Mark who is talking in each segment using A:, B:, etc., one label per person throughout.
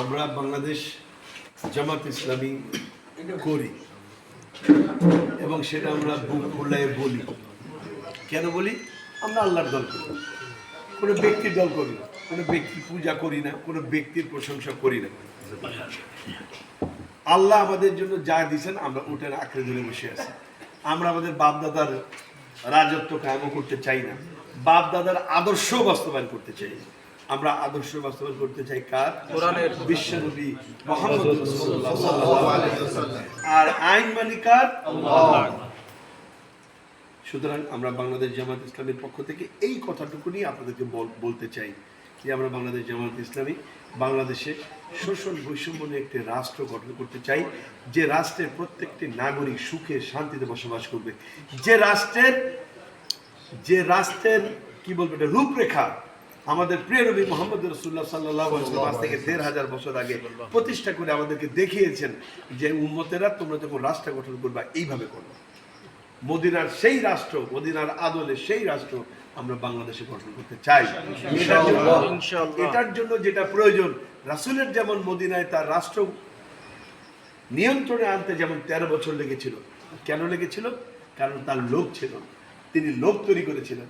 A: আমরা বাংলাদেশ জামাত ইসলামী করি এবং সেটা আমরা বুক খোলায় বলি। কেন বলি? আমরা আল্লাহর দল করি, কোনো ব্যক্তির দল করি না, কোনো ব্যক্তির পূজা করি না, কোনো ব্যক্তির প্রশংসা করি না। আল্লাহ আমাদের জন্য যা দিয়েছেন আমরা ওটার আঁকড়ে ধরে বসে আছি। আমরা আমাদের বাপদাদার রাজত্ব কায়েম করতে চাই না, বাপদাদার আদর্শ বাস্তবায়ন করতে চাই। আমরা আদর্শ বাস্তবায়ন করতে চাই কার? কোরআনের, বিশ্বনবী মুহাম্মদ রাসূলুল্লাহ সাল্লাল্লাহু আলাইহি ওয়াসাল্লাম। আর আইন মানি কার? আল্লাহ। সুতরাং আমরা বাংলাদেশ জামাত ইসলামের পক্ষ থেকে এই কথাটুকুনি আপনাদেরকে বলতে চাই যে আমরা বাংলাদেশ জামাত ইসলামী বাংলাদেশে শোষণ বৈষম্য নিয়ে একটি রাষ্ট্র গঠন করতে চাই, যে রাষ্ট্রের প্রত্যেকটি নাগরিক সুখে শান্তিতে বসবাস করবে, যে রাষ্ট্রের কি বলবো এটা রূপরেখা আমাদের প্রিয় নবী মুহাম্মদ রাসূলুল্লাহ সাল্লাল্লাহু আলাইহি ওয়াসাল্লাম আজ থেকে ১৫০০ বছর আগে প্রতিষ্ঠা করে আমাদেরকে দেখিয়েছেন যে উম্মতেরা তোমরা যখন রাষ্ট্র গঠন করবা এইভাবে করবে। মদিনার সেই রাষ্ট্র, মদিনার আদলে সেই রাষ্ট্র আমরা বাংলাদেশে গঠন করতে চাই। এটার জন্য যেটা প্রয়োজন, রাসূলের যেমন মদিনায় তার রাষ্ট্র নিয়ন্ত্রণে আনতে যেমন ১৩ বছর লেগেছিল। কেন লেগেছিল? কারণ তার লোক ছিল, তিনি লোক তৈরি করেছিলেন।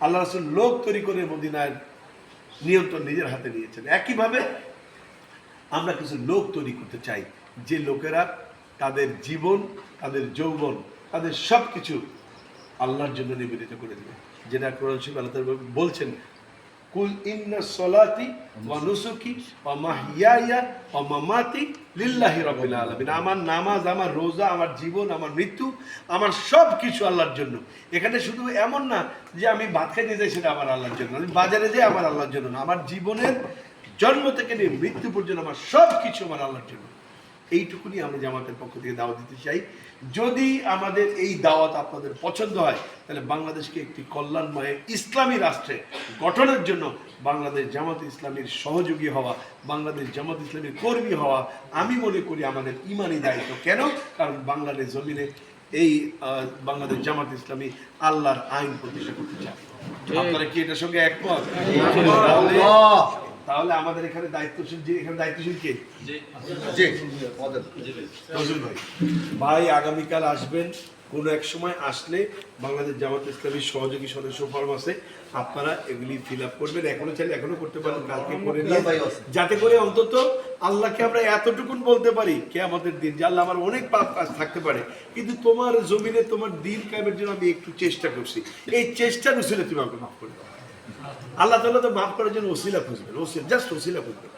A: আল্লাহ রাসূল লোক তৈরি করে মদিনায় নিয়ন্ত্রণ নিজের হাতে নিয়েছেন। একইভাবে আমরা কিছু লোক তৈরি করতে চাই, যে লোকেরা তাদের জীবন, তাদের যৌবন, তাদের সব কিছু আল্লাহর জন্য নিবেদিত করে দেবে। যেটা কোরআন শরীফে আল্লাহ তাআলা বলছেন, কুল ইন্না সলাতি ওয়া নুসুকি ওয়া মাহইয়ায়া ওয়া মামাতি লিল্লাহি রাব্বিল আলামিন। আমার নামাজ, আমার রোজা, আমার জীবন, আমার মৃত্যু, আমার সব কিছু আল্লাহর জন্য। এখানে শুধু এমন না যে আমি ভাত খাইতে যাই সেটা আমার আল্লাহর জন্য, আমি বাজারে যাই আমার আল্লাহর জন্য না, আমার জীবনের জন্ম থেকে নিয়ে মৃত্যু পর্যন্ত আমার সব কিছু আমার আল্লাহর জন্য। এইটুকুনি আমরা জামাতের পক্ষ থেকে দাওয়াত দিতে চাই। যদি আমাদের এই দাওয়াত আপনাদের পছন্দ হয়, তাহলে বাংলাদেশকে একটি কল্যাণময় ইসলামী রাষ্ট্রে গঠনের জন্য বাংলাদেশ জামাত ইসলামীর সহযোগী হওয়া, বাংলাদেশ জামাত ইসলামীর কর্মী হওয়া আমি মনে করি আমাদের ঈমানি দায়িত্ব। কেন? কারণ বাংলাদেশ জমিনে এই বাংলাদেশ জামাত ইসলামী আল্লাহর আইন প্রতিষ্ঠা করতে চায়। আপনারা কি এটার সঙ্গে একমত? তাহলে আমাদের এখানে দায়িত্বশীল, যে এখানে দায়িত্বশীল কে? ভাই আগামীকাল আসবেন, কোনো এক সময় আসলে বাংলাদেশ জামাত ইসলামীর সহযোগী সদস্য ফর্ম আছে, আপনারা এগুলি ফিল আপ করবেন। এখনো চাইলে এখনো করতে পারেন, কালকে করে নিয়ে, যাতে করে অন্তত আল্লাহকে আমরা এতটুকুন বলতে পারি কিয়ামতের দিন যে আল্লাহ আমার অনেক পাপ কাজ থাকতে পারে, কিন্তু তোমার জমিনে তোমার দিন কায়েমের জন্য আমি একটু চেষ্টা করছি, এই চেষ্টার উসিলে তুমি আমাকে মাফ করে দাও। আল্লাহ তাআলা তো মাফ করার জন্য ওসিলা খুঁজবেন, জাস্ট ওসিলা খুঁজবেন।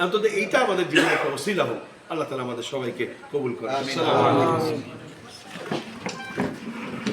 A: অন্তত এইটা আমাদের জীবনে একটা ওসিলা হোক। আল্লাহ তাআলা আমাদের সবাইকে কবুল করেন। আসসালামু আলাইকুম।